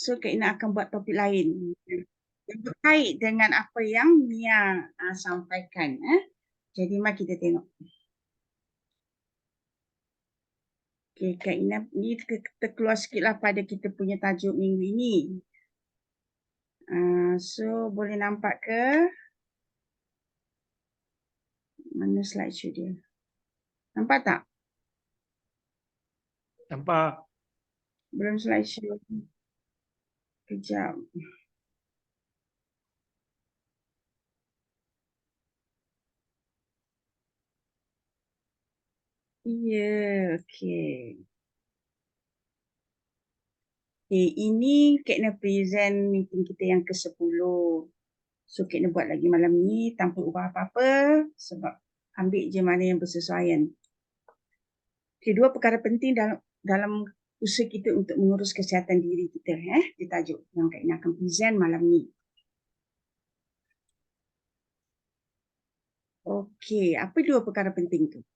So Kak Ina akan buat topik lain yang berkait dengan apa yang Mia sampaikan. Jadi mari kita tengok. Okay, Kak Ina, ni kita keluar sikitlah pada kita punya tajuk minggu ini. So boleh nampak ke? Mana slideshow dia? Nampak tak? Nampak. Belum slideshow. Kejap. Ya, okey. Okay, ini Kak Ina present meeting kita yang ke-10. So Kak Ina buat lagi malam ni tanpa ubah apa-apa sebab ambil je mana yang bersesuaian. Okay, dua perkara penting dalam usaha kita untuk mengurus kesihatan diri kita. Dia tajuk yang Kak Ina akan present malam ni. Okey, apa dua perkara penting tu?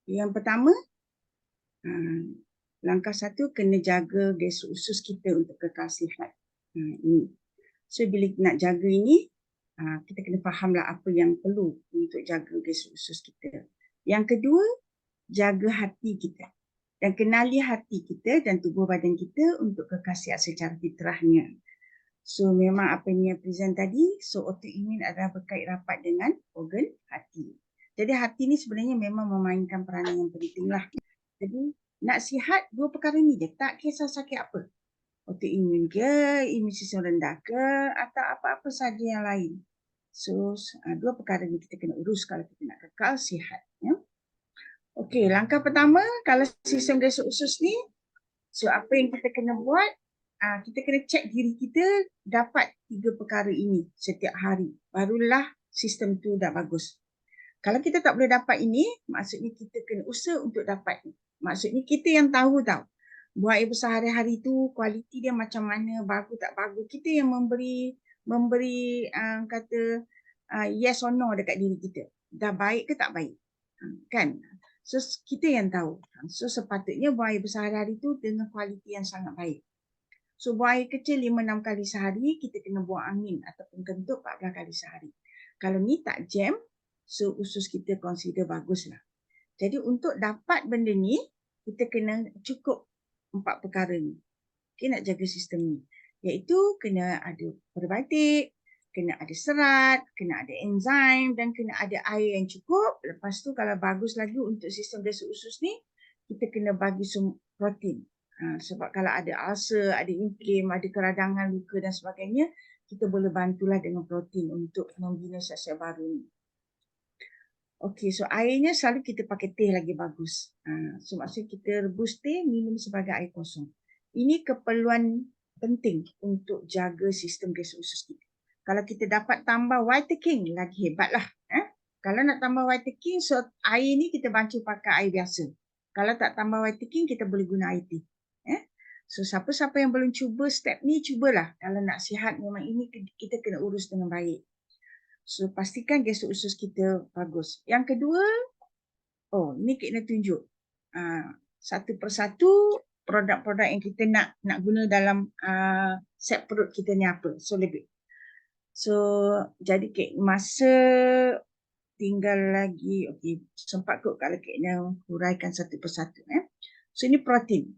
Yang pertama, langkah satu kena jaga gas usus kita untuk kekal sihat. Ini. So bila nak jaga ini, kita kena fahamlah apa yang perlu untuk jaga gas usus kita. Yang kedua, jaga hati kita. Dan kenali hati kita dan tubuh badan kita untuk kekal sihat secara fitrahnya. So memang apa yang present tadi, so autoimun adalah berkait rapat dengan organ hati. Jadi hati ni sebenarnya memang memainkan peranan yang penting lah. Jadi nak sihat dua perkara ni je, tak kisah sakit apa. Autoimun ke, imun sistem rendah ke, atau apa-apa saja yang lain. So dua perkara ni kita kena urus kalau kita nak kekal sihat. Ya? Okey, langkah pertama kalau sistem gas usus ni, so apa yang kita kena buat, kita kena cek diri kita dapat 3 perkara ini setiap hari. Barulah sistem tu dah bagus. Kalau kita tak boleh dapat ini, maksudnya kita kena usaha untuk dapat. Maksudnya kita yang tahu tau. Buat air besar hari-hari tu, kualiti dia macam mana, bagus tak bagus. Kita yang memberi kata yes or no dekat diri kita. Dah baik ke tak baik. Kan? So kita yang tahu. So sepatutnya buang air besar hari-hari tu dengan kualiti yang sangat baik. So buang air kecil 5-6 kali sehari, kita kena buang angin ataupun kentut 14 kali sehari. Kalau ni tak jam, so usus kita consider baguslah. Jadi untuk dapat benda ni, kita kena cukup 4 perkara ni. Okay, nak jaga sistem ni. Iaitu kena ada probiotik, kena ada serat, kena ada enzim dan kena ada air yang cukup. Lepas tu kalau bagus lagi untuk sistem gas usus ni, kita kena bagi protein. Sebab kalau ada ulcer, ada inflam, ada keradangan, luka dan sebagainya, kita boleh bantulah dengan protein untuk membina sel-sel baru ni. Okey, so airnya selalu kita pakai teh lagi bagus. So maksudnya kita rebus teh, minum sebagai air kosong. Ini keperluan penting untuk jaga sistem gas usus kita. Kalau kita dapat tambah White King, lagi hebatlah. Kalau nak tambah White King, so air ni kita bantu pakai air biasa. Kalau tak tambah White King, kita boleh guna air teh. So siapa-siapa yang belum cuba step ni, cubalah. Kalau nak sihat memang ini kita kena urus dengan baik. So pastikan gas usus kita bagus. Yang kedua, ni kita tunjuk. Satu persatu produk-produk yang kita nak guna dalam set perut kita ni apa. So lebih. So jadi masa tinggal lagi, okey, sempat kot kalau kita huraikan satu persatu. So ini protein.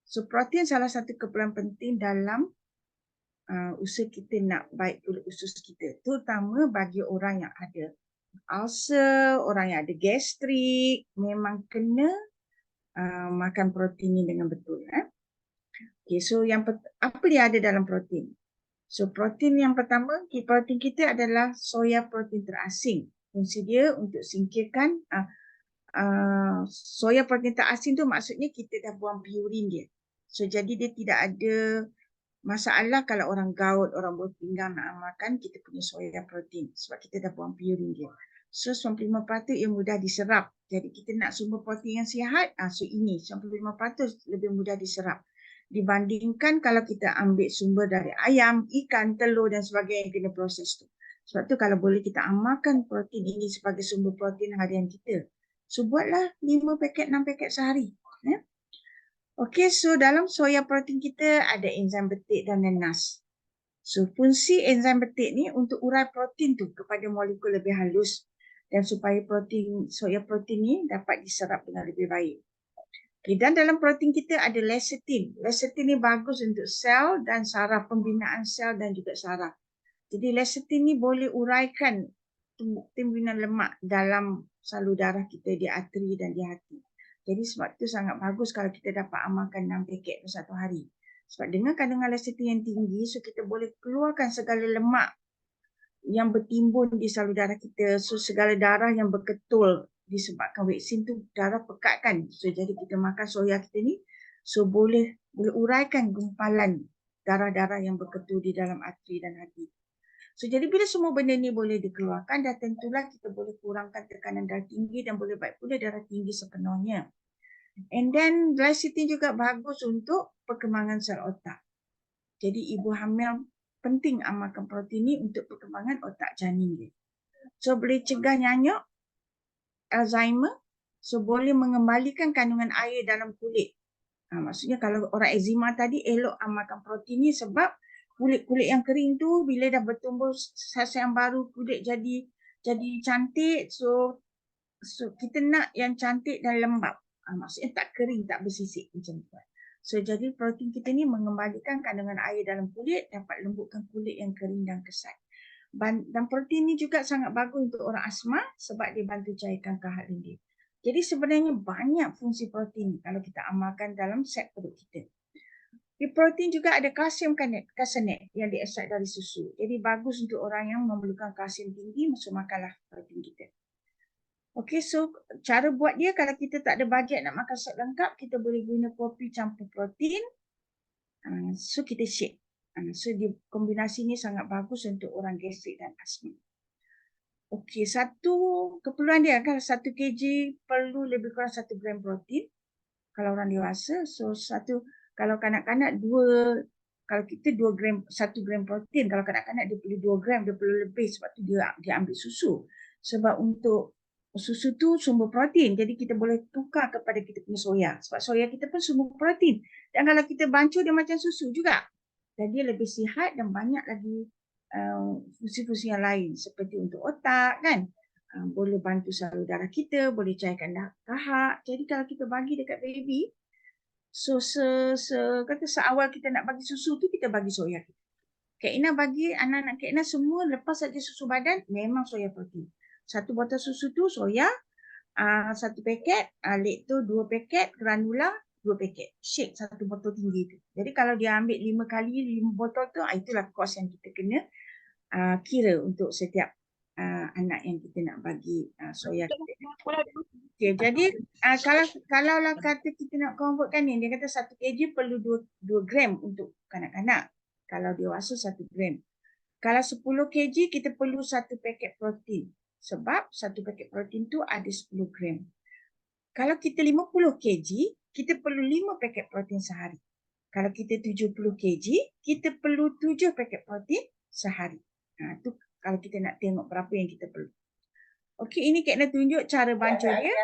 So protein salah satu keperluan penting dalam usaha kita nak baik kulit usus kita. Terutama bagi orang yang ada ulcer, orang yang ada gastrik, memang kena makan protein ni dengan betul. Okay, so apa dia ada dalam protein? So protein yang pertama, protein kita adalah soya protein terasing. Fungsi dia untuk singkirkan soya protein terasing tu maksudnya kita dah buang piurin dia. So jadi dia tidak ada masalah kalau orang gout, orang buah pinggang nak makan kita punya soya protein sebab kita dah buang piurin dia. So 95% yang mudah diserap. Jadi kita nak sumber protein yang sihat, so ini 95% lebih mudah diserap. Dibandingkan kalau kita ambil sumber dari ayam, ikan, telur dan sebagainya yang kena proses tu. Sebab tu kalau boleh kita amalkan protein ini sebagai sumber protein harian kita. So buatlah 5 paket, 6 paket sehari. Okey, so dalam soya protein kita ada enzim betik dan nanas. So fungsi enzim betik ni untuk urai protein tu kepada molekul lebih halus dan supaya protein soya protein ni dapat diserap dengan lebih baik. Okay, dan dalam protein kita ada lecithin. Lecithin ni bagus untuk sel dan saraf, pembinaan sel dan juga saraf. Jadi lecithin ni boleh uraikan timbunan lemak dalam salur darah kita di arteri dan di hati. Jadi sebab itu sangat bagus kalau kita dapat amalkan 6 paket per satu hari. Sebab dengan kandungan lecithin yang tinggi, so kita boleh keluarkan segala lemak yang bertimbun di salur darah kita. So segala darah yang berketul disebabkan vaksin tu darah pekat kan. So jadi kita makan soya kita ni, so boleh uraikan gumpalan darah-darah yang berketul di dalam arteri dan hati. So jadi bila semua benda ni boleh dikeluarkan, dan tentulah kita boleh kurangkan tekanan darah tinggi dan boleh baik pula darah tinggi sepenuhnya. And then lecithin juga bagus untuk perkembangan sel otak. Jadi ibu hamil penting amalkan protein ni untuk perkembangan otak janin dia. So boleh cegah nyanyuk, Alzheimer, so boleh mengembalikan kandungan air dalam kulit. Maksudnya kalau orang eczema tadi elok amalkan protein ni sebab kulit-kulit yang kering tu bila dah bertumbuh sel-sel yang baru, kulit jadi cantik. So kita nak yang cantik dan lembap. Maksudnya tak kering, tak bersisik macam tu. So jadi protein kita ni mengembalikan kandungan air dalam kulit, dapat lembutkan kulit yang kering dan kesat. Dan protein ni juga sangat bagus untuk orang asma sebab dia bantu cairkan kahak lendir. Jadi sebenarnya banyak fungsi protein kalau kita amalkan dalam set perut kita. Di protein juga ada kalsium kasenet yang diekstrak dari susu. Jadi bagus untuk orang yang memerlukan kalsium tinggi, masuk makanlah protein kita. Okey, so cara buat dia kalau kita tak ada bajet nak makan set lengkap, kita boleh guna kopi campur protein. So kita shake. So kombinasi ni sangat bagus untuk orang gastrik dan asma. Okey, satu keperluan dia kan 1 kg perlu lebih kurang 1 gram protein. Kalau orang dewasa, so kalau kanak-kanak kalau kita 2 gram, 1 gram protein. Kalau kanak-kanak dia perlu 2 gram, dia perlu lebih sebab tu dia ambil susu. Sebab untuk susu tu sumber protein, jadi kita boleh tukar kepada kita punya soya. Sebab soya kita pun sumber protein. Dan kalau kita bancur dia macam susu juga. Dan dia lebih sihat dan banyak lagi fungsi-fungsi yang lain seperti untuk otak kan. Boleh bantu salur darah kita, boleh cairkan kahak. Jadi kalau kita bagi dekat baby, so kata seawal kita nak bagi susu tu kita bagi soya kita. Kak Ina bagi anak-anak Kak Ina semua lepas saja susu badan memang soya protein. 1 botol susu tu soya, 1 paket, lek tu 2 paket, granula 2 paket. Shake 1 botol tinggi tu. Jadi kalau dia ambil 5 kali 5 botol tu, itulah kos yang kita kena kira untuk setiap anak yang kita nak bagi soya kita. Okay, jadi kalau lah kata kita nak convertkan ni, dia kata 1 kg perlu 2 gram untuk kanak-kanak. Kalau dewasa 1 gram. Kalau 10 kg kita perlu 1 paket protein. Sebab 1 paket protein tu ada 10 gram. Kalau kita 50 kg, kita perlu 5 paket protein sehari. Kalau kita 70 kg, kita perlu 7 paket protein sehari. Tu kalau kita nak tengok berapa yang kita perlu. Okey, ini Kak nak tunjuk cara bancur dia.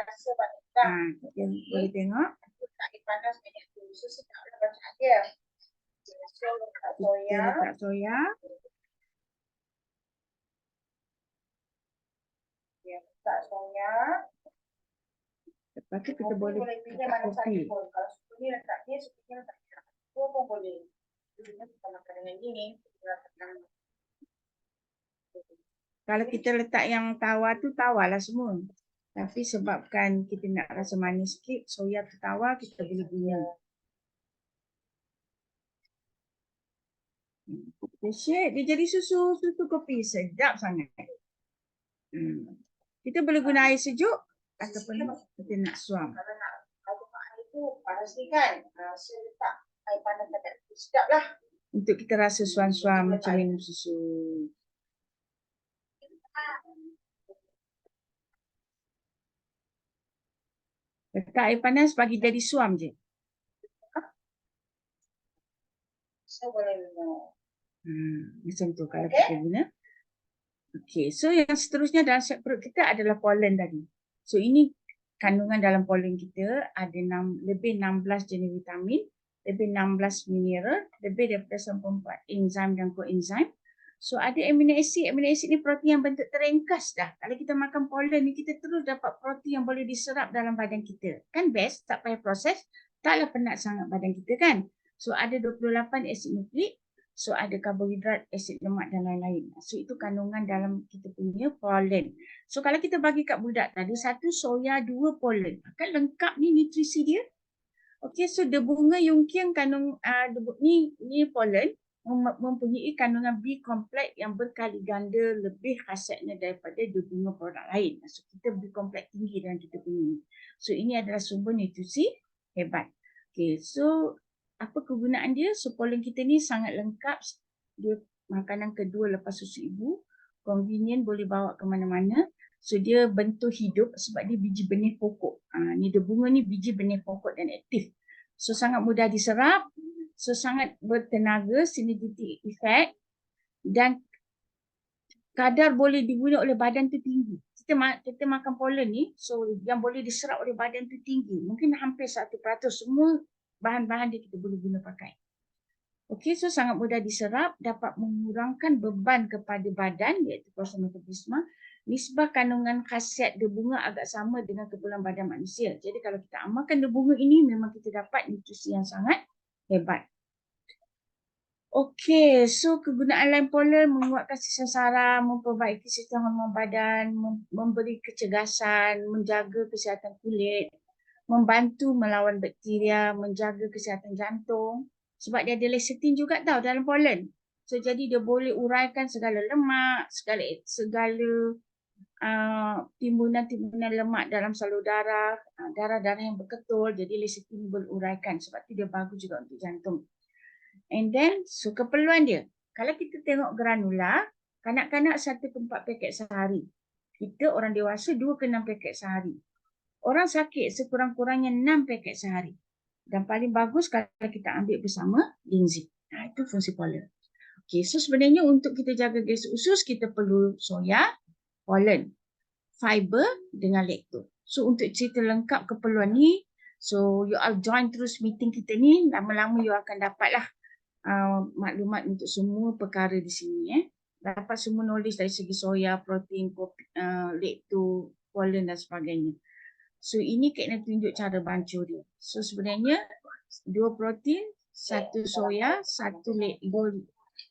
Yang boleh tengok. Air panas banyak tu. So, saya tak boleh baca dia. So, letak soya. Kita letak soya. Letak soya. Lepas tu kita boleh pilih mana saja pun. Kalau susu ni letak dia, susu ni letak dia. Itu pun boleh. Jadi, kita makan dengan ini. Kalau kita letak yang tawar tu, tawarlah semua. Tapi sebabkan kita nak rasa manis sikit, soya tu tawar, kita boleh guna. Kita shake, dia jadi susu kopi. Sedap sangat. Kita boleh guna air sejuk ataupun kita nak suam. Kalau nak air tu panas ni kan, saya letak air panas dekat sedap lah. Untuk kita rasa suam-suam macam minum susu. Letak air panas bagi jadi suam je. Saya boleh minum. Macam tu kalau kita guna. Okey, so yang seterusnya dalam set perut kita adalah pollen tadi. So ini kandungan dalam pollen kita ada lebih 16 jenis vitamin, lebih 16 mineral, lebih daripada 94 enzim dan koenzim. So ada amino acid ni protein yang bentuk terengkas dah. Kalau kita makan pollen ni kita terus dapat protein yang boleh diserap dalam badan kita. Kan best, tak payah proses, taklah penat sangat badan kita kan. So ada 28 asid nukleik, so ada karbohidrat, asid lemak dan lain-lain. So itu kandungan dalam kita punya pollen. So kalau kita bagi kat budak tadi, 1 soya, 2 pollen. Kan lengkap ni nutrisi dia. Okey, so bunga yungkiang kandung ni pollen mempunyai kandungan B kompleks yang berkali ganda lebih khasiatnya daripada bunga produk lain. So kita B kompleks tinggi dalam kita punya ni. So ini adalah sumber nutrisi hebat. Okey, so apa kegunaan dia? So pollen kita ni sangat lengkap. Dia makanan kedua lepas susu ibu. Convenient, boleh bawa ke mana-mana. So dia bentuk hidup sebab dia biji benih pokok. Ni dia bunga ni biji benih pokok dan aktif. So sangat mudah diserap. So sangat bertenaga, synergetic effect dan kadar boleh diguna oleh badan tu tinggi. Kita makan pollen ni, so yang boleh diserap oleh badan tu tinggi. Mungkin hampir 1%. Semua bahan-bahan dia kita boleh guna pakai. Okey, so sangat mudah diserap, dapat mengurangkan beban kepada badan iaitu proses metabolisme. Nisbah kandungan khasiat bunga agak sama dengan keperluan badan manusia. Jadi kalau kita amalkan bunga ini memang kita dapat nutrisi yang sangat hebat. Okey, so kegunaan lain pollen menguatkan sistem saraf, memperbaiki sistem hormon badan, memberi kecergasan, menjaga kesihatan kulit, membantu melawan bakteria, menjaga kesihatan jantung. Sebab dia ada lecithin juga tau dalam pollen. So jadi dia boleh uraikan segala lemak, segala timbunan-timbunan lemak dalam salur darah, darah-darah yang berketul. Jadi lecithin boleh uraikan sebab tu dia bagus juga untuk jantung. And then so keperluan dia. Kalau kita tengok granula, kanak-kanak 1 ke 4 paket sehari. Kita orang dewasa 2 ke 6 paket sehari. Orang sakit sekurang-kurangnya 6 paket sehari. Dan paling bagus kalau kita ambil bersama linzin. Itu fungsi pollen. Okay, so sebenarnya untuk kita jaga gas usus, kita perlu soya, pollen, fiber dengan lactose. So untuk cerita lengkap keperluan ni, so you all join terus meeting kita ni, lama-lama you akan dapatlah maklumat untuk semua perkara di sini. Dapat semua knowledge dari segi soya, protein, lactose, pollen dan sebagainya. So ini Kak nak tunjuk cara bancur dia. So sebenarnya 2 protein, 1 soya, 1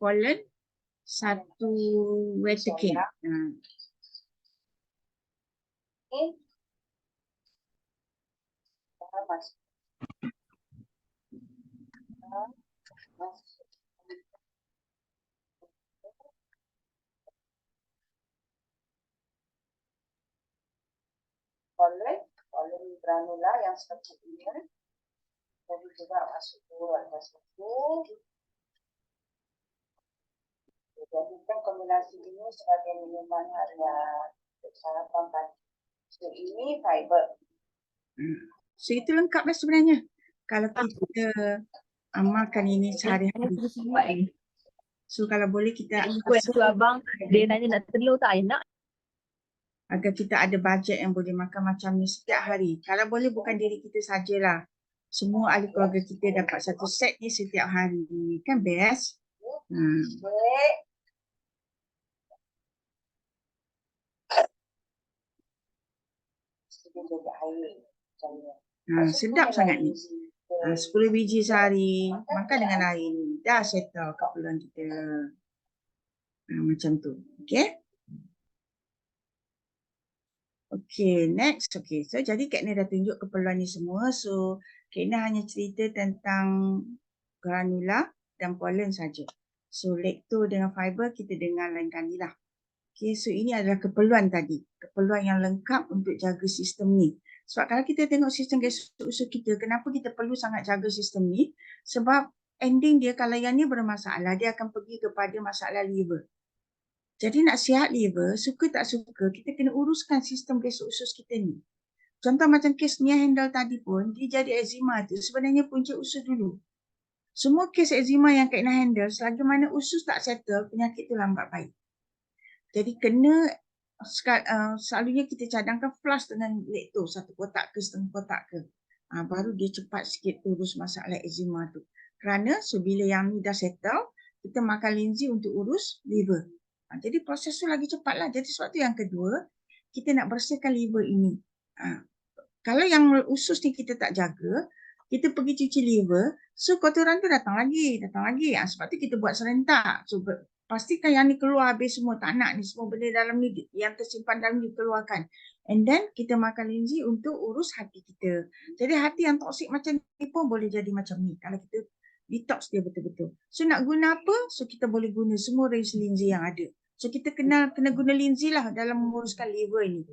pollen, 1 wetecane. Pollen granula yang seperti ini. Jadi juga masuk dulu. Jadikan kombinasi ini sebagai minuman harian untuk sarapan pagi. So ini fiber. So itu lengkap dah sebenarnya. Kalau kita amalkan ini sehari-hari. So kalau boleh kita abang dia tanya nak telur tak nak. Agar kita ada bajet yang boleh makan macam ni setiap hari. Kalau boleh bukan diri kita sajalah. Semua ahli keluarga kita dapat 1 set ni setiap hari. Kan best? Sedap sangat ni. 10 biji sehari. Makan dengan air ni. Dah settle keperluan kita. Macam tu. Okay? Okay, next. Okay, so jadi Kak Nia dah tunjuk keperluan ni semua. So, Kak Nia hanya cerita tentang granula dan pollen saja. So, lactose dengan fiber kita dengar lain kali lah. Okay, so ini adalah keperluan tadi. Keperluan yang lengkap untuk jaga sistem ni. Sebab kalau kita tengok sistem gas usus kita, kenapa kita perlu sangat jaga sistem ni? Sebab ending dia kalau yang ni bermasalah, dia akan pergi kepada masalah liver. Jadi nak sihat liver, suka tak suka, kita kena uruskan sistem gas usus kita ni. Contoh macam kes Nia handle tadi pun, dia jadi eczema tu sebenarnya punca usus dulu. Semua kes eczema yang Kak Nia handle, selagi mana usus tak settle, penyakit tu lambat baik. Jadi kena selalunya kita cadangkan flash dengan lektor, 1 kotak ke setengah kotak ke. Baru dia cepat sikit urus masalah eczema tu. Kerana bila yang ni dah settle, kita makan linzi untuk urus liver. Jadi proses tu lagi cepatlah. Jadi sebab tu yang kedua, kita nak bersihkan liver ini. Kalau yang usus ni kita tak jaga, kita pergi cuci liver, so kotoran tu datang lagi. Sebab tu kita buat serentak. So pastikan yang ni keluar habis semua, tak nak ni semua benda dalam ni yang tersimpan dalam ni keluarkan. And then kita makan linzi untuk urus hati kita. Jadi hati yang toksik macam ni pun boleh jadi macam ni kalau kita detox dia betul-betul. So nak guna apa? So kita boleh guna semua range linzi yang ada. So kita kena guna linzi lah dalam menguruskan liver ni.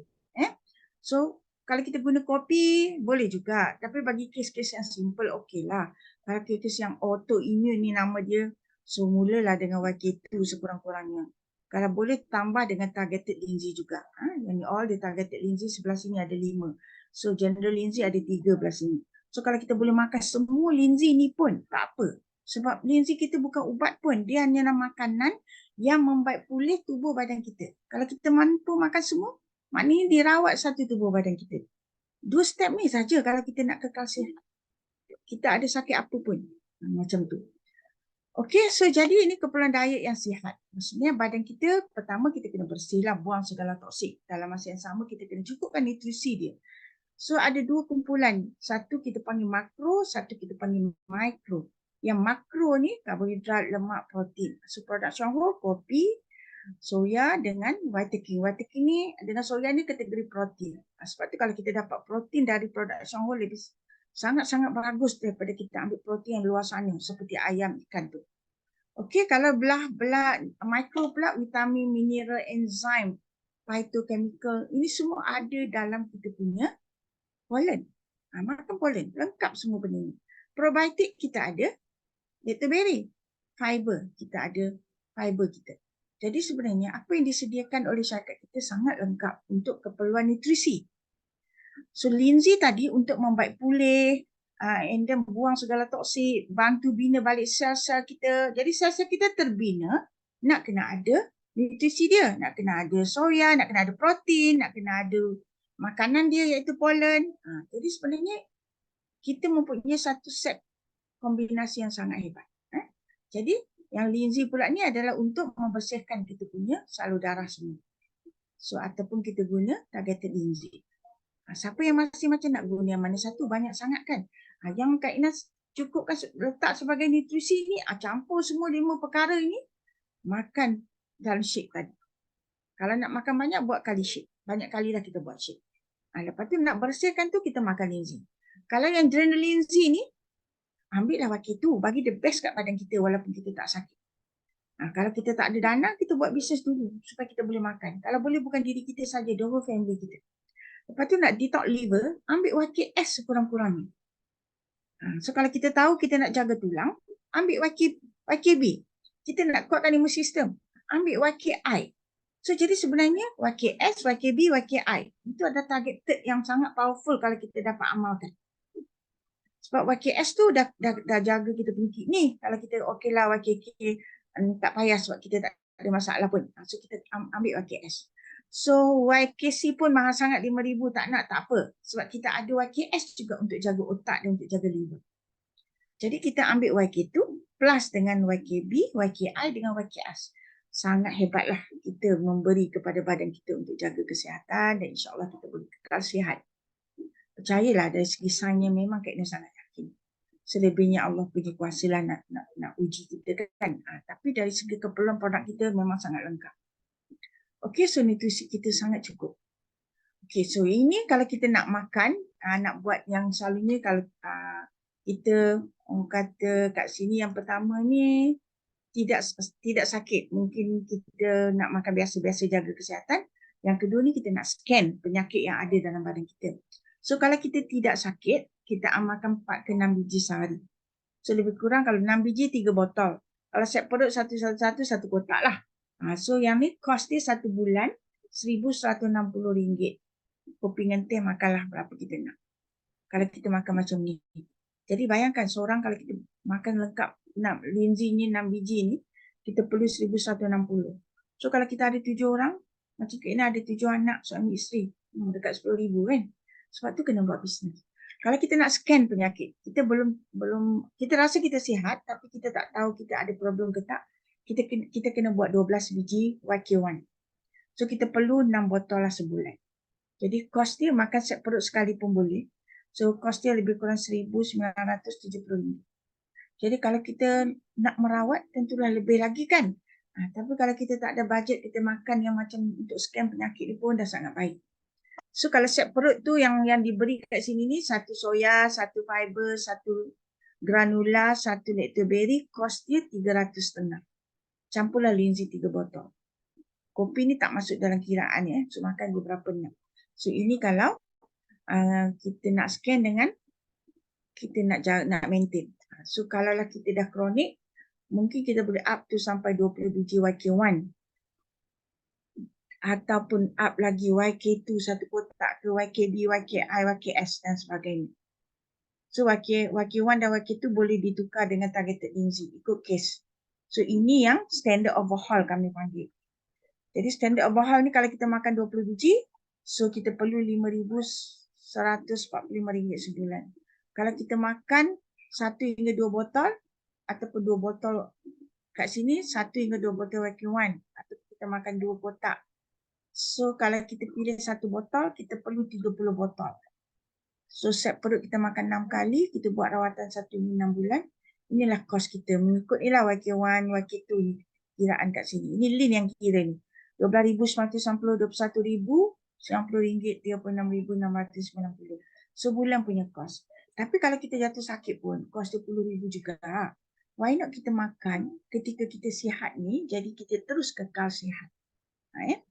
So kalau kita guna kopi boleh juga, tapi bagi kes-kes yang simple okey lah. Kalau kes yang autoimmune ni nama dia, so mulalah dengan YK2 sekurang-kurangnya. Kalau boleh tambah dengan targeted linzi juga. Yang ni all the targeted linzi sebelah sini ada 5. So general linzi ada 3 belah sini. So kalau kita boleh makan semua linzi ni pun tak apa. Sebab linzi kita bukan ubat pun, dia hanya makanan yang membaik pulih tubuh badan kita. Kalau kita mampu makan semua, maknanya dirawat satu tubuh badan kita. 2 step ni saja kalau kita nak kekal sihat. Kita ada sakit apa pun. Macam tu. Okey, so jadi ini keperluan diet yang sihat. Maksudnya badan kita, pertama kita kena bersihlah, buang segala toksik. Dalam masa yang sama kita kena cukupkan nutrisi dia. So ada 2 kumpulan. Satu kita panggil makro, satu kita panggil mikro. Yang makro ni karbohidrat, lemak, protein. So production whole, kopi, soya dengan white king. White king ni dengan soya ni kategori protein. Sebab tu kalau kita dapat protein dari production whole lebih sangat-sangat bagus daripada kita ambil protein yang luar sana seperti ayam, ikan tu. Okey, kalau belah mikro pula, vitamin, mineral, enzim, phytochemical, ini semua ada dalam kita punya pollen. Makan pollen, lengkap semua benda ni. Probiotik kita ada, lactoberry. Fiber, kita ada fiber kita. Jadi sebenarnya apa yang disediakan oleh syarikat kita sangat lengkap untuk keperluan nutrisi. So linzi tadi untuk membaik pulih, and then buang segala toksik, bantu bina balik sel-sel kita. Jadi sel-sel kita terbina, nak kena ada nutrisi dia, nak kena ada soya, nak kena ada protein, nak kena ada makanan dia iaitu pollen. Jadi sebenarnya kita mempunyai satu set kombinasi yang sangat hebat. Jadi yang linzi pula ni adalah untuk membersihkan kita punya salur darah semua. So ataupun kita guna targeted linzi. Siapa yang masih macam nak guna yang mana satu, banyak sangat kan. Yang Kak Inas cukupkan letak sebagai nutrisi ni, campur semua 5 perkara ni, makan dalam shake tadi. Kalau nak makan banyak, buat kali shake. Banyak kali dah kita buat shake. Lepas tu nak bersihkan tu, kita makan linzi. Kalau yang general linzi ni, ambillah wakil tu, bagi the best kat badan kita walaupun kita tak sakit. Kalau kita tak ada dana, kita buat bisnes dulu supaya kita boleh makan. Kalau boleh bukan diri kita saja, the whole family kita. Lepas tu nak detox liver, ambil YKS sekurang-kurangnya. So kalau kita tahu kita nak jaga tulang, ambil YKB. Kita nak kuatkan imun sistem, ambil YKI. So jadi sebenarnya YKS, YKB, YKI. Itu ada targeted yang sangat powerful kalau kita dapat amalkan. Sebab YKS tu dah jaga kita punya kidney. Kalau kita okeylah YKK, tak payah sebab kita tak ada masalah pun. So kita ambil YKS. So YKC pun mahal sangat 5,000, tak nak tak apa. Sebab kita ada YKS juga untuk jaga otak dan untuk jaga liver. Jadi kita ambil YK2 plus dengan YKB, YKI dengan YKS. Sangat hebatlah kita memberi kepada badan kita untuk jaga kesihatan dan insyaAllah kita boleh kekal sihat. Percayalah dari segi sainsnya memang Kak Ina sangat yakin. Selebihnya Allah punya kuasa lah nak uji kita kan. Tapi dari segi keperluan produk kita memang sangat lengkap. Okey, so nutrisi kita sangat cukup. Okey, so ini kalau kita nak makan, nak buat yang selalunya kalau kita orang kata kat sini yang pertama ni tidak sakit. Mungkin kita nak makan biasa-biasa jaga kesihatan. Yang kedua ni kita nak scan penyakit yang ada dalam badan kita. So kalau kita tidak sakit, kita amalkan 4 ke 6 biji sehari. So lebih kurang kalau 6 biji 3 botol. Kalau set perut satu kotak lah. So yang ni cost dia 1 bulan RM1,160. Kopi dengan teh makanlah berapa kita nak. Kalau kita makan macam ni. Jadi bayangkan seorang kalau kita makan lengkap linzi ni 6 biji ni, kita perlu 1,160. So kalau kita ada 7 orang, Macam Kak Ina ada 7 anak, suami isteri. Dekat 10,000 kan. Sebab tu kena buat bisnes. Kalau kita nak scan penyakit, kita belum kita rasa kita sihat tapi kita tak tahu kita ada problem ke tak, kita kena buat 12 biji YK1. So kita perlu 6 botol lah sebulan. Jadi kos dia makan set perut sekali pun boleh. So kos dia lebih kurang RM1,970. Jadi kalau kita nak merawat tentulah lebih lagi kan. Tapi kalau kita tak ada bajet, kita makan yang macam untuk scan penyakit ni pun dah sangat baik. So kalau set perut tu yang diberi kat sini ni, satu soya, satu fiber, satu granula, satu lactoberry, kos dia RM300.5. Campurlah linzi 3 botol. Kopi ni tak masuk dalam kiraan ya. So makan beberapa enam. So ini kalau kita nak scan dengan kita nak maintain. So kalau lah kita dah kronik, mungkin kita boleh up to sampai 20 biji YK1. Ataupun up lagi YK2 satu kotak ke YKB, YKI, YKS dan sebagainya. So YK1 dan YK2 boleh ditukar dengan targeted linzi ikut case. So ini yang standard overhaul kami panggil. Jadi standard overhaul ni kalau kita makan 20 biji, so kita perlu RM5,145 sebulan. Kalau kita makan 1 hingga 2 botol ataupun 2 botol kat sini, 1 hingga 2 botol YK1 atau kita makan 2 kotak. So kalau kita pilih 1 botol, kita perlu 30 botol. So set perut kita makan 6 kali, kita buat rawatan 1 hingga 6 bulan. Inilah kos kita. Mengikut inilah YK1, YK2 ni kiraan kat sini. Ini Lin yang kira ni. RM12,990, RM21,000, RM96,690. Sebulan punya kos. Tapi kalau kita jatuh sakit pun, kos RM10,000 juga. Why not kita makan ketika kita sihat ni, jadi kita terus kekal sihat. Ya?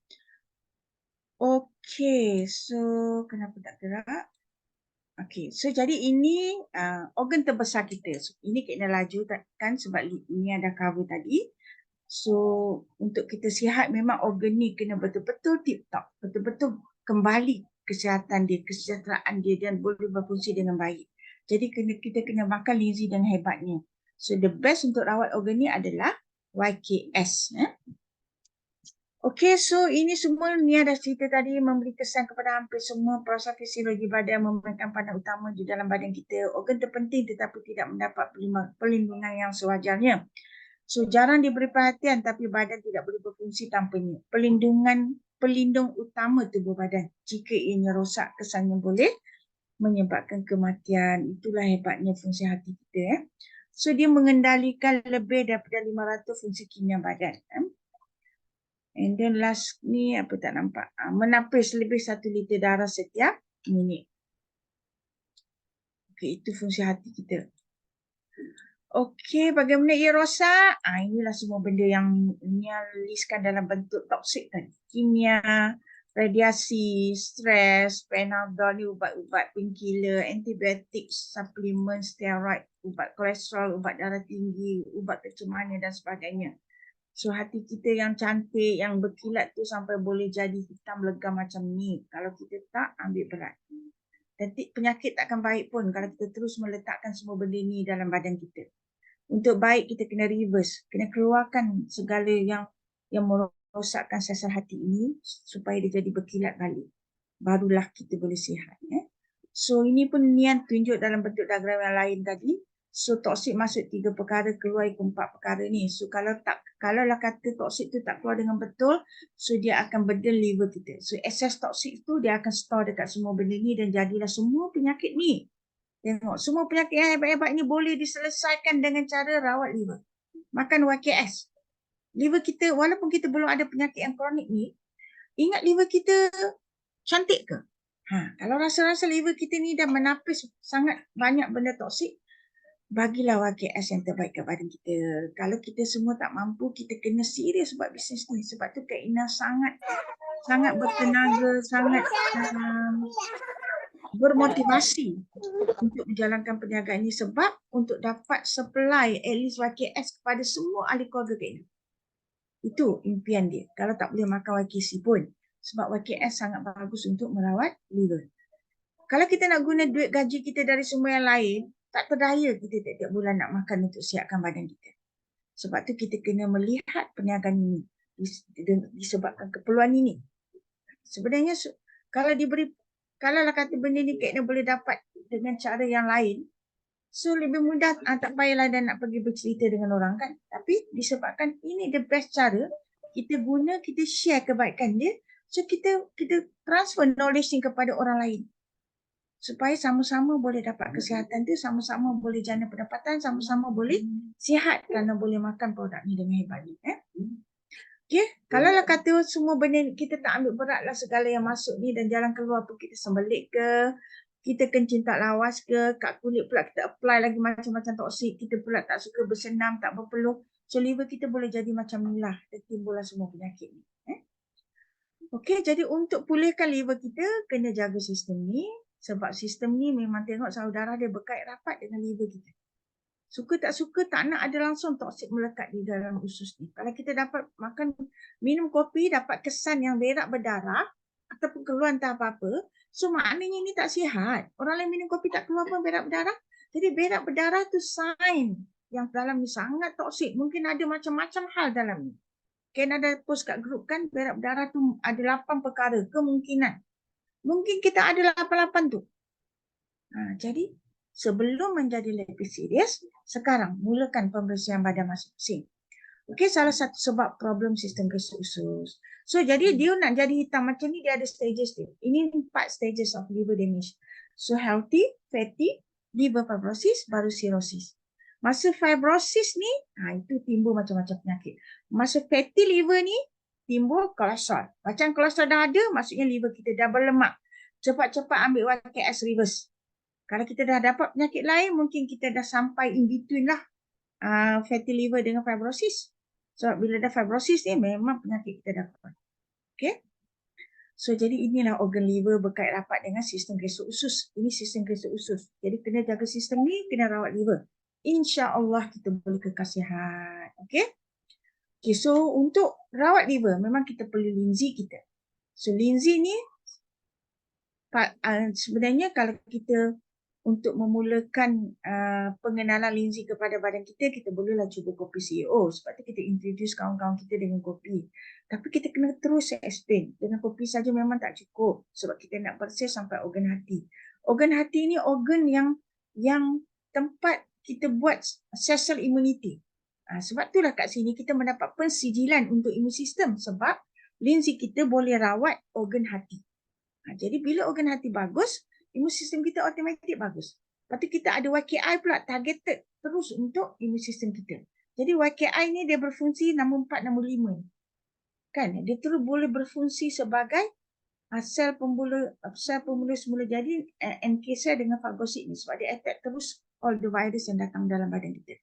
Okay, so kenapa tak gerak? Okay, so jadi ini organ terbesar kita. So, ini kita laju kan sebab ini ada cover tadi. So untuk kita sihat memang organ ni kena betul-betul tip-top. Betul-betul kembali kesihatan dia, kesejahteraan dia dan boleh berfungsi dengan baik. Jadi kita kena makan linzi dan hebatnya. So the best untuk rawat organ ni adalah YKS. Okay, so ini semua ni ada cerita tadi memberi kesan kepada hampir semua proses fisiologi badan memegang peranan utama di dalam badan kita. Organ terpenting tetapi tidak mendapat perlindungan yang sewajarnya. So jarang diberi perhatian tapi badan tidak boleh berfungsi tanpanya. Pelindung utama tubuh badan. Jika ianya rosak, kesannya boleh menyebabkan kematian. Itulah hebatnya fungsi hati kita. So dia mengendalikan lebih daripada 500 fungsi kimia badan. And then last ni apa tak nampak. Menapis lebih 1 liter darah setiap minit. Okay, itu fungsi hati kita. Okay, bagaimana ia rosak? Inilah semua benda yang listkan dalam bentuk toksik tadi. Kimia, radiasi, stres, Panadol ni ubat-ubat painkiller, antibiotik, suplemen, steroid, ubat kolesterol, ubat darah tinggi, ubat kecemasan dan sebagainya. So hati kita yang cantik, yang berkilat tu sampai boleh jadi hitam legam macam ni. Kalau kita tak, ambil berat. Dan penyakit takkan baik pun kalau kita terus meletakkan semua benda ni dalam badan kita. Untuk baik kita kena reverse, kena keluarkan segala yang merosakkan sel-sel hati ini supaya dia jadi berkilat balik. Barulah kita boleh sihat. So ini pun Nian tunjuk dalam bentuk diagram yang lain tadi. So toksik masuk 3 perkara, keluar ikut 4 perkara ni. So kalau lah kata toksik tu tak keluar dengan betul, so dia akan burden liver kita. So excess toksik tu dia akan store dekat semua benda ni dan jadilah semua penyakit ni. Tengok, semua penyakit yang hebat-hebat ni boleh diselesaikan dengan cara rawat liver. Makan YKS. Liver kita, walaupun kita belum ada penyakit yang kronik ni, ingat liver kita cantik ke? Kalau rasa-rasa liver kita ni dah menapis sangat banyak benda toksik, bagilah YKS yang terbaik kat badan kita. Kalau kita semua tak mampu, kita kena serius buat bisnes ni. Sebab tu Kak Ina sangat bertenaga, sangat bermotivasi untuk menjalankan perniagaan ini sebab untuk dapat supply at least YKS kepada semua ahli keluarga Kak Ina. Itu impian dia. Kalau tak boleh makan YKC pun. Sebab YKS sangat bagus untuk merawat liver. Kalau kita nak guna duit gaji kita dari semua yang lain, tak berdaya kita tiap-tiap bulan nak makan untuk siapkan badan kita. Sebab tu kita kena melihat perniagaan ini disebabkan keperluan ini. Sebenarnya kalau lah kata benda ni kena boleh dapat dengan cara yang lain, so lebih mudah, tak payahlah dah nak pergi bercerita dengan orang kan. Tapi disebabkan ini the best cara, kita guna, kita share kebaikan dia, so kita transfer knowledge ni kepada orang lain. Supaya sama-sama boleh dapat kesihatan tu, sama-sama boleh jana pendapatan, sama-sama boleh sihat kerana boleh makan produk ni dengan hebat ni. Okay, kalau lah kata semua benda kita tak ambil berat lah segala yang masuk ni dan jalan keluar pun kita sembelit ke, kita kencing tak lawas ke, kat kulit pula kita apply lagi macam-macam toksik, kita pula tak suka bersenam, tak berpeluh. So liver kita boleh jadi macam ni lah, timbullah semua penyakit ni. Okay, jadi untuk pulihkan liver kita, kena jaga sistem ni. Sebab sistem ni memang tengok saudara dia berkait rapat dengan liver kita. Suka tak nak ada langsung toksik melekat di dalam usus ni. Kalau kita dapat minum kopi, dapat kesan yang berak berdarah ataupun keluar entah apa-apa, so maknanya ni tak sihat. Orang lain minum kopi tak keluar pun berak berdarah. Jadi berak berdarah tu sign yang dalam ni sangat toksik. Mungkin ada macam-macam hal dalam ni. Ken ada post kat grup kan, berak berdarah tu ada 8 perkara kemungkinan. Mungkin kita ada 88 tu. Jadi sebelum menjadi lebih serius, sekarang mulakan pembersihan badan masing-masing. Okey, salah satu sebab problem sistem kesuk usus. So jadi dia nak jadi hitam macam ni, dia ada stages dia. Ini 4 stages of liver damage. So healthy, fatty, liver fibrosis, baru cirrhosis. Masa fibrosis ni, itu timbul macam-macam penyakit. Masa fatty liver ni, timbul kolesterol. Macam kolesterol dah ada, maksudnya liver kita dah berlemak. Cepat-cepat ambil YKS reverse. Kalau kita dah dapat penyakit lain, mungkin kita dah sampai in between lah fatty liver dengan fibrosis. Sebab bila dah fibrosis ni, memang penyakit kita dapat. Okay? So, jadi inilah organ liver berkait rapat dengan sistem kesuk usus. Ini sistem kesuk usus. Jadi, kena jaga sistem ni, kena rawat liver. InsyaAllah kita boleh kekal sihat. Okay? Okay, so untuk rawat liver, memang kita perlu linzi kita. So, linzi ni, sebenarnya kalau kita untuk memulakan pengenalan linzi kepada badan kita, kita bolehlah cuba kopi CEO. Sebab tu kita introduce kawan-kawan kita dengan kopi. Tapi kita kena terus explain. Dengan kopi saja memang tak cukup. Sebab kita nak bersih sampai organ hati. Organ hati ni organ yang tempat kita buat sel-sel immunity. Sebab itulah kat sini kita mendapat pensijilan untuk imun sistem. Sebab linzi kita boleh rawat organ hati. Jadi bila organ hati bagus, imun sistem kita automatik bagus. Lepas tu kita ada YKI pula targeted terus untuk imun sistem kita. Jadi YKI ni dia berfungsi nombor 4, nombor 5. Kan? Dia terus boleh berfungsi sebagai sel pemula semula jadi NK cell dengan fagosit ni. Sebab dia attack terus all the virus yang datang dalam badan kita.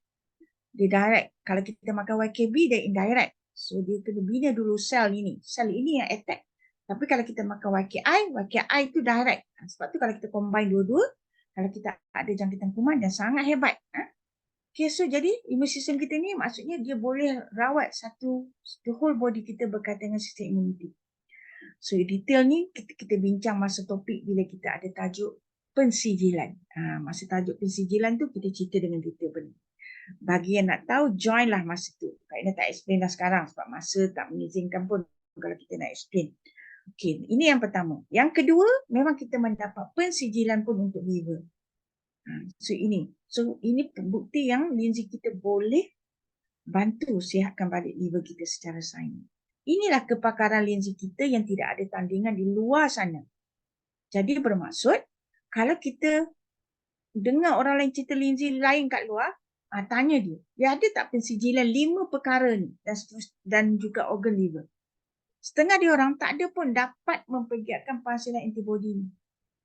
Dia direct. Kalau kita makan YKB, dia indirect. So dia kena bina dulu sel ini. Sel ini yang attack. Tapi kalau kita makan YKI itu direct. Sebab tu kalau kita combine dua-dua, kalau kita ada jangkitan kuman, dia sangat hebat. Okay, so jadi imun sistem kita ni maksudnya dia boleh rawat the whole body kita berkaitan dengan sistem imuniti. So detail ni kita bincang masa topik bila kita ada tajuk pensijilan. Masa tajuk pensijilan tu kita cerita dengan detail benda. Bagi yang nak tahu, join lah masa tu. Kak Ina tak explain dah sekarang sebab masa tak mengizinkan pun kalau kita nak explain. Okey, ini yang pertama. Yang kedua, memang kita mendapat pensijilan pun untuk liver. So ini bukti yang linzi kita boleh bantu sihatkan balik liver kita secara sains. Inilah kepakaran linzi kita yang tidak ada tandingan di luar sana. Jadi bermaksud, kalau kita dengar orang lain cerita linzi lain kat luar, tanya dia ada tak pensijilan 5 perkara ni dan juga organ liver. Setengah dia orang tak ada pun dapat mempergiatkan penghasilan antibodi ni.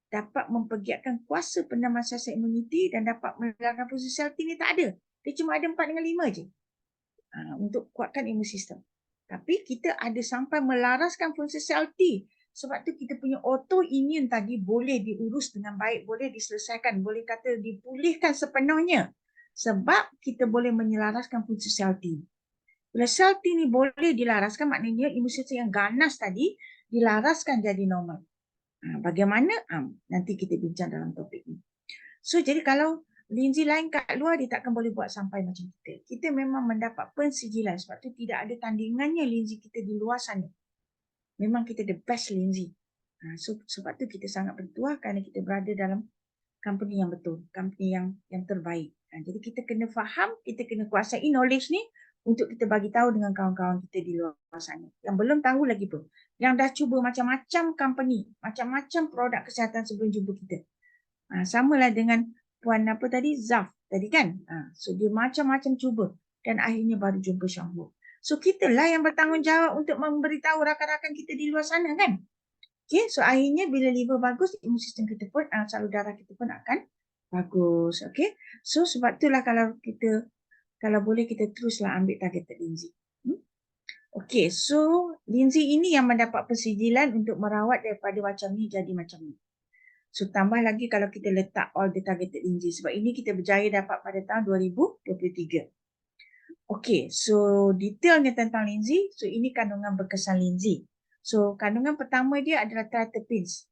Dapat mempergiatkan kuasa penambahan sel imuniti dan dapat mengelakkan fungsi sel T ni tak ada. Dia cuma ada 4 dengan 5 je. Untuk kuatkan imun sistem. Tapi kita ada sampai melaraskan fungsi sel T. Sebab tu kita punya autoimmune tadi boleh diurus dengan baik, boleh diselesaikan, boleh kata dipulihkan sepenuhnya. Sebab kita boleh menyelaraskan fungsi sel T. Bila sel T ni boleh dilaraskan, maknanya imun sistem yang ganas tadi dilaraskan jadi normal. Bagaimana? Nanti kita bincang dalam topik ni. So, jadi kalau linzi lain kat luar, dia takkan boleh buat sampai macam kita. Kita memang mendapat pensijilan. Sebab tu tidak ada tandingannya linzi kita di luar sana. memang kita the best linzi. So sebab tu kita sangat bertuah kerana kita berada dalam company yang betul, company yang terbaik. Jadi kita kena faham, kita kena kuasai knowledge ni untuk kita bagi tahu dengan kawan-kawan kita di luar sana. Yang belum tahu lagi pun, yang dah cuba macam-macam company, macam-macam produk kesihatan sebelum jumpa kita. Samalah dengan puan apa tadi, Zaf tadi kan. So dia macam-macam cuba dan akhirnya baru jumpa Syambu. So kitalah yang bertanggungjawab untuk memberitahu rakan-rakan kita di luar sana kan. Okay, so akhirnya bila liver bagus, imun sistem kita pun, salur darah kita pun akan bagus. Okay, so sebab itulah kalau boleh kita teruslah ambil targeted linzi. Okay, so linzi ini yang mendapat persijilan untuk merawat daripada macam ni jadi macam ni. So tambah lagi kalau kita letak all the targeted linzi. Sebab ini kita berjaya dapat pada tahun 2023. Okay, so detailnya tentang linzi. So ini kandungan berkesan linzi. So kandungan pertama dia adalah triterpenes.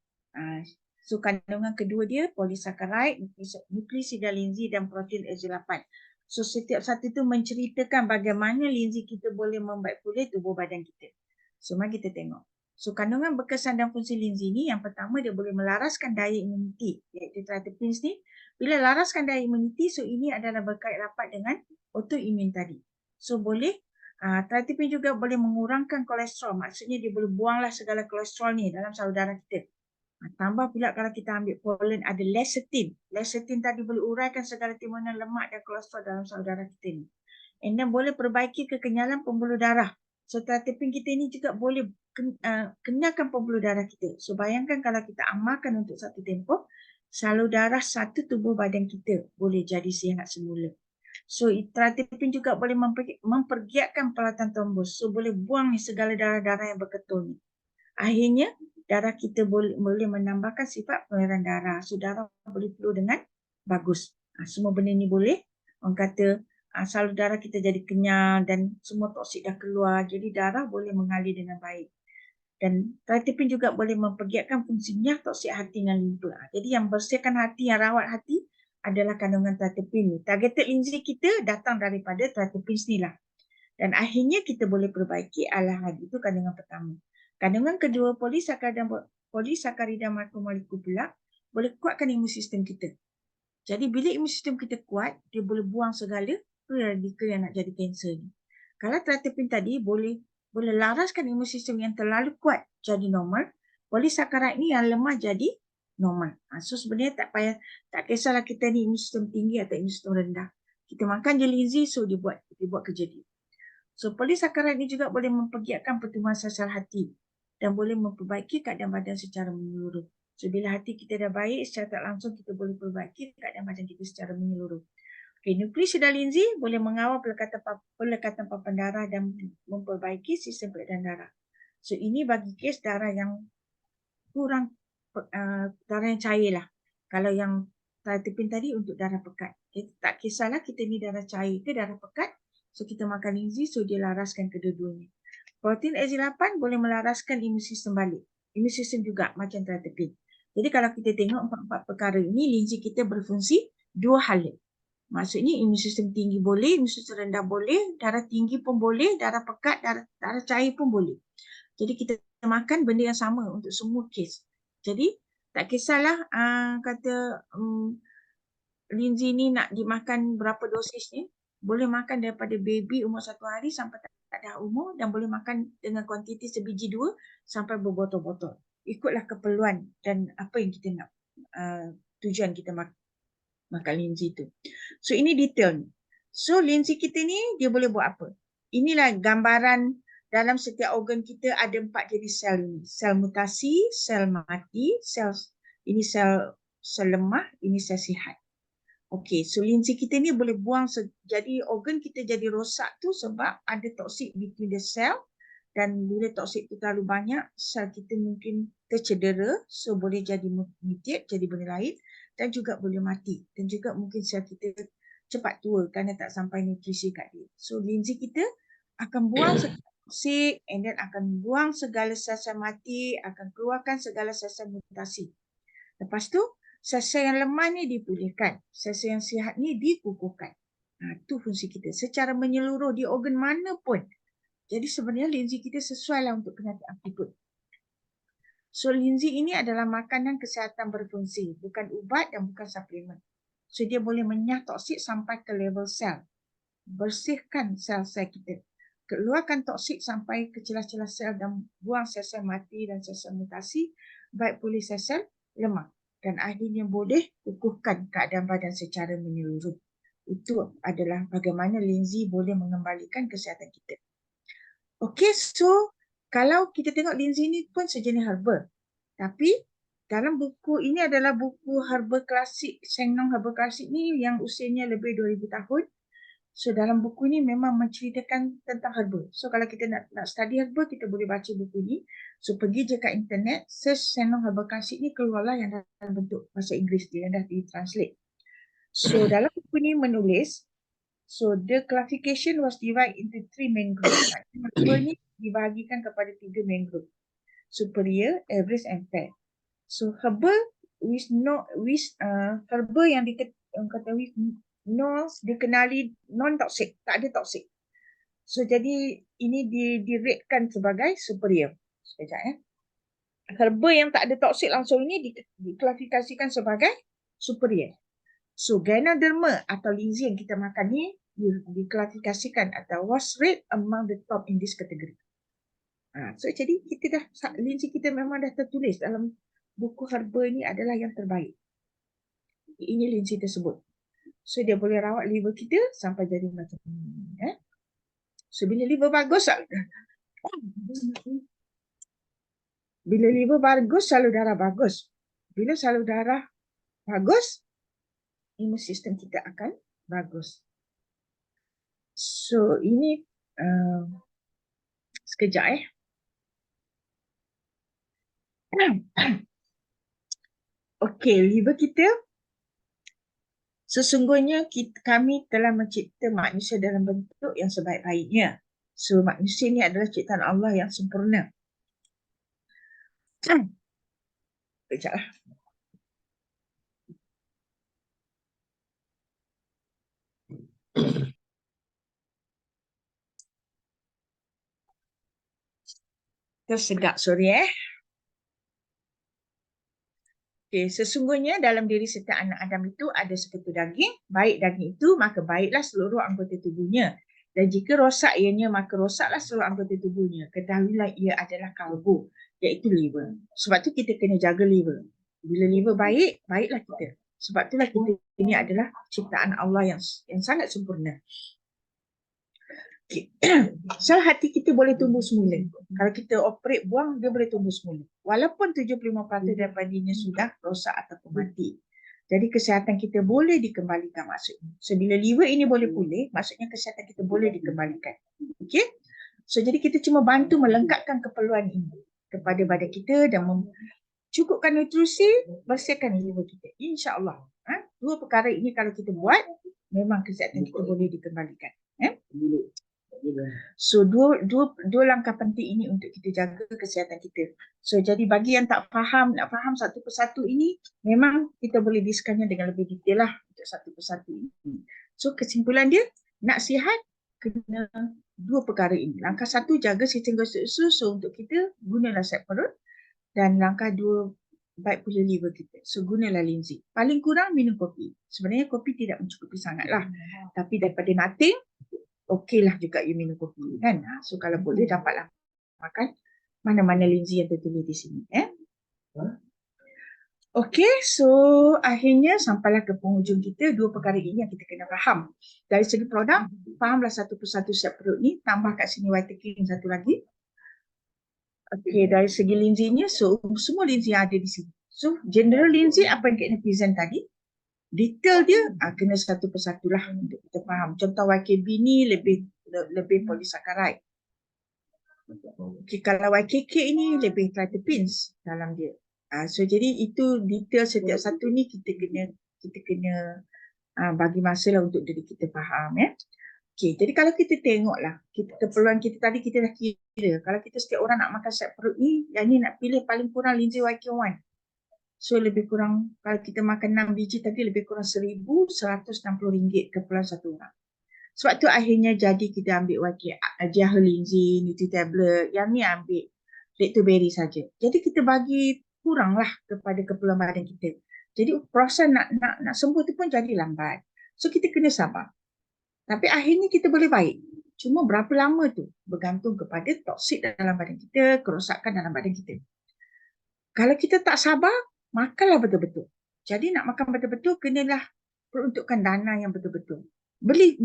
So kandungan kedua dia polysaccharide, nukleosida linzi dan protein Z8. So setiap satu itu menceritakan bagaimana linzi kita boleh membaik pulih tubuh badan kita. So mari kita tengok. So kandungan berkesan dan fungsi linzi ni yang pertama dia boleh melaraskan daya imuniti, iaitu triterpenes ni. Bila laraskan daya imuniti, so ini adalah berkait rapat dengan autoimun tadi. So boleh triterpene juga boleh mengurangkan kolesterol. Maksudnya dia boleh buanglah segala kolesterol ni dalam salur darah kita. Tambah pula kalau kita ambil pollen ada lecithin. Lecithin tadi boleh uraikan segala timbunan lemak dan kolesterol dalam salur darah kita ni. And then boleh perbaiki kekenyalan pembuluh darah. So triterpene kita ni juga boleh kenyalkan pembuluh darah kita. So bayangkan kalau kita amalkan untuk satu tempoh, salur darah satu tubuh badan kita boleh jadi sihat semula. So triterpene juga boleh mempergiatkan pelatan trombos. So boleh buang ni segala darah-darah yang berketul ni. Akhirnya darah kita boleh menambahkan sifat pengaliran darah. So darah boleh flow dengan bagus. Semua benda ni boleh. Orang kata salur darah kita jadi kenyal dan semua toksik dah keluar. Jadi darah boleh mengalir dengan baik. Dan triterpene juga boleh mempergiatkan fungsinya toksik hati dan limpa. Jadi yang bersihkan hati, yang rawat hati adalah kandungan triterpene ni. Targeted linzi kita datang daripada triterpene ni lah. Dan akhirnya kita boleh perbaiki alahad. Itu kandungan pertama. Kandungan kedua, polisakarida makromolekul pula boleh kuatkan imun sistem kita. Jadi bila imun sistem kita kuat, dia boleh buang segala radikal yang nak jadi kanser ni. Kalau triterpene tadi boleh laraskan imun sistem yang terlalu kuat jadi normal, polisakarida ni yang lemah jadi normal. So sebenarnya tak kisahlah kita ni imun sistem tinggi atau imun sistem rendah. Kita makan je linzi, so dia buat kerja dia. So polisakarida ni juga boleh mempergiatkan pertumbuhan sel-sel hati dan boleh memperbaiki keadaan badan secara menyeluruh. So bila hati kita dah baik, secara tak langsung kita boleh perbaiki keadaan badan kita secara menyeluruh. Okay, nukleosida linzi boleh mengawal pelekatan papan darah dan memperbaiki sistem peredaran darah. So ini bagi kes darah yang kurang, darah yang cair lah. Kalau yang triterpene tadi untuk darah pekat. Okay, tak kisahlah kita ni darah cair ke darah pekat. So kita makan linzi, so dia laraskan kedua-duanya. Protein Z8 boleh melaraskan imun sistem balik. Imun sistem juga macam triterpene. Jadi kalau kita tengok empat-empat perkara ini, linzi kita berfungsi dua hal. Maksudnya imun sistem tinggi boleh, imun sistem rendah boleh, darah tinggi pun boleh, darah pekat, darah cair pun boleh. Jadi kita makan benda yang sama untuk semua kes. Jadi tak kisahlah kata linzi ni nak dimakan berapa dosis ni. Boleh makan daripada baby umur 1 hari sampai tak ada umur dan boleh makan dengan kuantiti sebiji 2 sampai berbotol-botol. Ikutlah keperluan dan apa yang kita nak, tujuan kita makan linzi tu. So ini detail ni. So linzi kita ni dia boleh buat apa? Inilah gambaran dalam setiap organ kita ada 4 jenis sel ini. Sel mutasi, sel mati, sel lemah, ini sel sihat. Okey, so linzi kita ni boleh buang, jadi organ kita jadi rosak tu sebab ada toksik between the cell dan bila toksik tu terlalu banyak, sel kita mungkin tercedera, so boleh jadi mutate, jadi benda lain dan juga boleh mati dan juga mungkin sel kita cepat tua kerana tak sampai nutrisi kat dia. So linzi kita akan buang segala toksik and then akan buang segala sel-sel mati, akan keluarkan segala sel-sel mutasi. Lepas tu sel-sel yang lemah ni dipulihkan, sel-sel yang sihat ni dikukuhkan. Itu fungsi kita secara menyeluruh di organ mana pun. Jadi sebenarnya linzi kita sesuai lah untuk penyakit akut. So linzi ini adalah makanan kesihatan berfungsi, bukan ubat dan bukan suplemen. So dia boleh menyah toksik sampai ke level sel. Bersihkan sel-sel kita. Keluarkan toksik sampai ke celah-celah sel dan buang sel-sel mati dan sel-sel mutasi, baik pulih sel-sel lemah. Dan akhirnya boleh kukuhkan keadaan badan secara menyeluruh. Itu adalah bagaimana linzi boleh mengembalikan kesihatan kita. Okey, so kalau kita tengok linzi ni pun sejenis herba. Tapi dalam buku ini adalah buku herba klasik, Sheng Nong herba klasik ni yang usianya lebih 2000 tahun. So dalam buku ni memang menceritakan tentang herba. So kalau kita nak study herba, kita boleh baca buku ni. So pergi je kat internet, search Sheng Nong herba klasik ni, keluarlah yang dalam bentuk bahasa Inggeris dia, yang dah di-translate. So dalam buku ni menulis, so the classification was divided into 3 main groups. Herba ni dibahagikan kepada 3 main group. Superior, average and fair. So herba herba yang diketahui dikenali non-toxic, tak ada toxic. So jadi ini di-ratekan sebagai superior. Sekejap ya. Herba yang tak ada toxic langsung ini diklasifikasikan sebagai superior. So Ganoderma atau linzi yang kita makan ni diklasifikasikan atau was rate among the top in this category. So jadi kita dah, linzi kita memang dah tertulis dalam buku herba ini adalah yang terbaik. Ini linzi tersebut. So dia boleh rawat liver kita sampai jadi macam ni. So bila liver bagus, salur darah bagus. Bila salur darah bagus, imun sistem kita akan bagus. So ini sekejap Okey, liver kita sesungguhnya kami telah mencipta manusia dalam bentuk yang sebaik-baiknya. So manusia ni adalah ciptaan Allah yang sempurna. Sekejaplah. Tersegak, sorry Okay, sesungguhnya dalam diri setiap anak Adam itu ada seketul daging. Baik daging itu, maka baiklah seluruh anggota tubuhnya. Dan jika rosak ianya, maka rosaklah seluruh anggota tubuhnya. Ketahuilah ia adalah karbo, iaitu liver. Sebab tu kita kena jaga liver. Bila liver baik, baiklah kita. Sebab itulah kita ini adalah ciptaan Allah yang sangat sempurna. Okay. Sel hati kita boleh tumbuh semula. Kalau kita operate buang, dia boleh tumbuh semula. Walaupun 75% daripadanya sudah rosak ataupun mati. Jadi kesihatan kita boleh dikembalikan maksudnya. So bila liver ini boleh pulih, maksudnya kesihatan kita boleh dikembalikan. Okay? So jadi kita cuma bantu melengkapkan keperluan ini kepada badan kita dan cukupkan nutrisi, bersihkan liver kita. InsyaAllah. Dua perkara ini kalau kita buat, memang kesihatan kita boleh dikembalikan. So dua langkah penting ini untuk kita jaga kesihatan kita. So jadi bagi yang tak faham, nak faham satu persatu ini, memang kita boleh discussnya dengan lebih detail lah untuk satu persatu ini. So kesimpulan dia, nak sihat kena dua perkara ini. Langkah satu, jaga sistem gosok usus. So untuk kita, gunalah set perut. Dan langkah dua, baik pula liver kita. So gunalah linzi. Paling kurang minum kopi. Sebenarnya kopi tidak mencukupi sangat lah. Tapi daripada nothing, okeylah juga you minum kopi kan. So kalau boleh dapatlah makan mana-mana linzi yang tertulis di sini. Okey, so akhirnya sampailah ke penghujung kita. Dua perkara ini yang kita kena faham. Dari segi produk, fahamlah satu persatu set perut ni. Tambah kat sini white king satu lagi. Okey, dari segi linzinya, so semua linzi yang ada di sini. So general linzi apa yang kita present tadi. Detail dia kena satu persatu lah untuk kita faham. Contoh YKB ni lebih polysaccharide. Okay, kalau YKK ini lebih triterpenes dalam dia. So jadi itu detail setiap satu ni kita kena bagi masa lah untuk diri kita faham ya. Okay, jadi kalau kita tengoklah keperluan kita tadi kita dah kira. Kalau kita setiap orang nak makan set perut ni, yang ni nak pilih paling kurang linzi YK1. So lebih kurang kalau kita makan 6 biji tadi lebih kurang RM1,160 keperluan satu orang. Sebab tu akhirnya jadi kita ambil YK, Jaha linzi, Nutri tablet, yang ni ambil lactobacillus saja. Jadi kita bagi kuranglah kepada keperluan badan kita. Jadi proses nak sembuh tu pun jadi lambat. So kita kena sabar. Tapi akhirnya kita boleh baik. Cuma berapa lama tu bergantung kepada toksik dalam badan kita, kerosakan dalam badan kita. Kalau kita tak sabar, makanlah betul-betul. Jadi nak makan betul-betul, kenalah peruntukkan dana yang betul-betul. Beli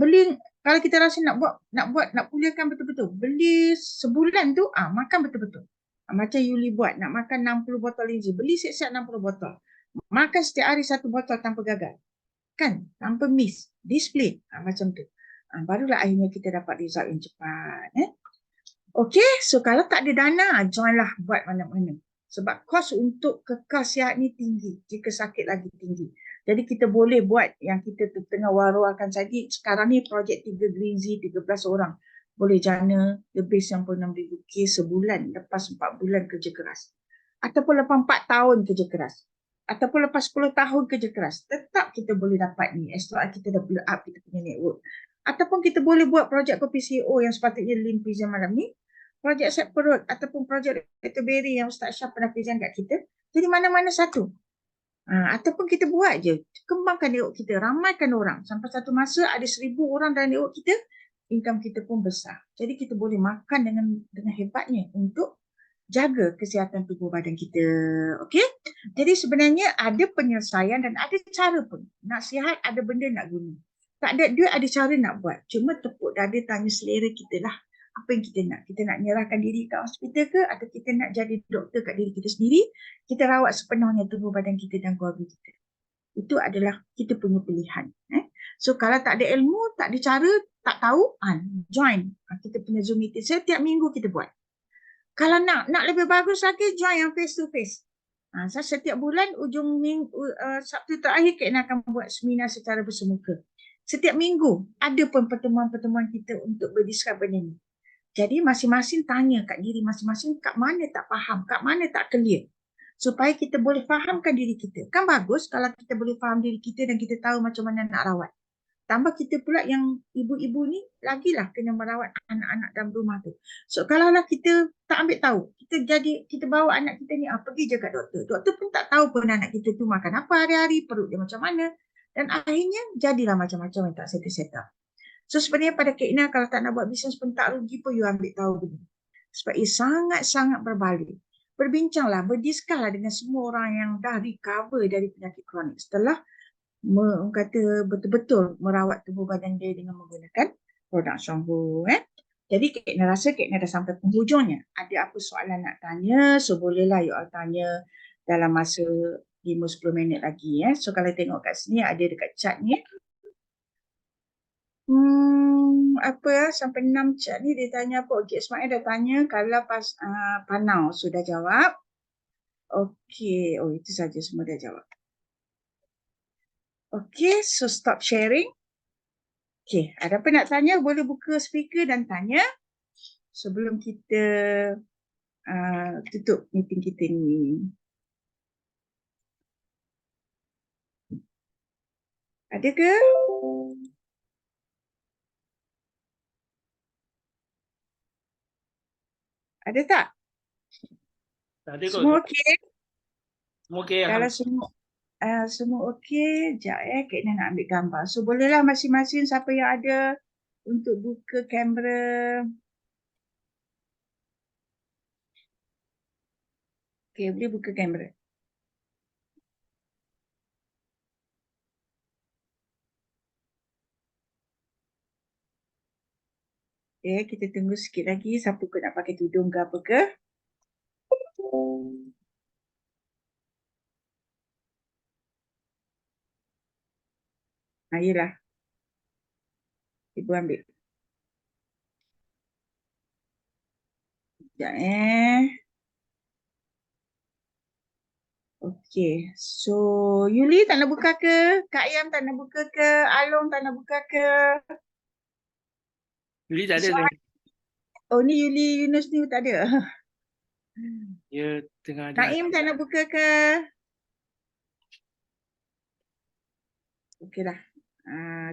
kalau kita rasa nak pulihkan betul-betul, beli sebulan tu makan betul-betul. Macam Yuli buat, nak makan 60 botol Lindsay, beli siap-siap 60 botol. Makan setiap hari 1 botol tanpa gagal. Kan? Tanpa miss, display. Macam tu. Barulah akhirnya kita dapat result yang cepat. Okay, so kalau tak ada dana, joinlah buat mana-mana. Sebab kos untuk kekal sihat ni tinggi, jika sakit lagi tinggi. Jadi kita boleh buat yang kita tengah war-warkan tadi. Sekarang ni projek 3 Green-Z, 13 orang. Boleh jana lebih 96,000 kes sebulan lepas 4 bulan kerja keras. Ataupun lepas 4 tahun kerja keras. Ataupun lepas 10 tahun kerja keras. Tetap kita boleh dapat ni. As long as kita dah build up kita punya network. Ataupun kita boleh buat projek PCO yang sepatutnya Lynn present malam ni. Projek set perut ataupun projek lactobacillus yang Ustaz Syah pernah present kat kita. Jadi mana-mana satu. Ataupun kita buat je. Kembangkan network kita. Ramaikan orang. Sampai satu masa ada 1,000 orang dalam network kita. Income kita pun besar. Jadi kita boleh makan dengan hebatnya untuk jaga kesihatan tubuh badan kita. Okey? Jadi sebenarnya ada penyelesaian dan ada cara pun. Nak sihat ada benda nak guna. Tak ada duit ada cara nak buat. Cuma tepuk dada tanya selera kita lah. Apa yang kita nak? Kita nak menyerahkan diri kat hospital ke? Atau kita nak jadi doktor kat diri kita sendiri? Kita rawat sepenuhnya tubuh badan kita dan keluarga kita. Itu adalah kita punya pilihan. So kalau tak ada ilmu, tak ada cara, tak tahu, join. Kita punya Zoom meeting. Setiap minggu kita buat. Kalau nak lebih bagus lagi, join yang face to face. Saya setiap bulan, ujung minggu, Sabtu terakhir, kita akan buat seminar secara bersemuka. Setiap minggu, ada pun pertemuan-pertemuan kita untuk berdiskusi benda ni. Jadi masing-masing tanya kat diri masing-masing, kat mana tak faham, kat mana tak clear. Supaya kita boleh fahamkan diri kita. Kan bagus kalau kita boleh faham diri kita dan kita tahu macam mana nak rawat. Tambah kita pula yang ibu-ibu ni lagilah kena merawat anak-anak dalam rumah tu. So kalaulah kita tak ambil tahu, kita bawa anak kita ni pergi je kat doktor. Doktor pun tak tahu pun anak kita tu makan apa hari-hari, perut dia macam mana. Dan akhirnya jadilah macam-macam yang tak settle-settle. So sebenarnya pada Kak Ina kalau tak nak buat bisnes pun tak rugi pun you ambil tahu benda. Sebab ia sangat-sangat berbalik. Berbincanglah, berdiskuslah dengan semua orang yang dah recover dari penyakit kronik. Setelah kata betul-betul merawat tubuh badan dia dengan menggunakan produk Songhu. Jadi Kak Ina rasa Kak Ina dah sampai penghujungnya. Ada apa soalan nak tanya, so bolehlah you all tanya dalam masa 5-10 minit lagi. So kalau tengok kat sini ada dekat chat ni. Sampai 6 chat ni dia tanya apa? Okey, Ismail dah tanya kalau Panau sudah jawab. Okey, itu saja semua dah jawab. Okey, so stop sharing. Okey, ada apa nak tanya? Boleh buka speaker dan tanya sebelum kita tutup meeting kita ni. Ada ke? Ada tak? Tak ada kot. Semua okey? Semua okey. Kalau semua okey, sekejap Kak Ina nak ambil gambar. So bolehlah masing-masing siapa yang ada untuk buka kamera. Okey, boleh buka kamera. Okay, kita tunggu sikit lagi siapa ke nak pakai tudung ke apa ke. Yelah. Ibu ambil. Sekejap Okay, so Yuli tak nak buka ke? Kak Ayam tak nak buka ke? Along tak nak buka ke? Yuli tak ada. Oh ni Yuli Yunus ni tak ada? Dia tengah ada. Naim tak nak buka ke? Okey dah.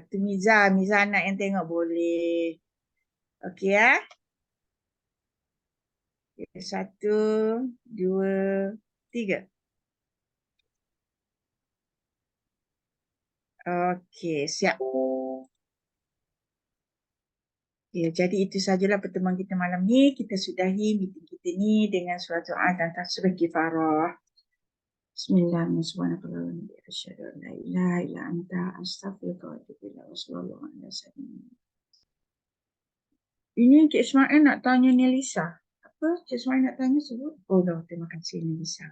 Tu Miza anak yang tengok boleh. Okey . Okay, 1, 2, 3. Okey, siap. Okay, jadi itu sajalah pertemuan kita malam ni. Kita sudahi meeting kita ni dengan surat doa dan tasbih kifarah. Bismillahirrahmanirrahim. Asyhadu an la ilaha illa anta astaghfiruka wa atubu ilaik. Wassallallahu alaihi wasallam. Ini Cik Ismail nak tanya Nelisa. Apa Cik Ismail nak tanya sebut? Oh dah, terima kasih Nelisa.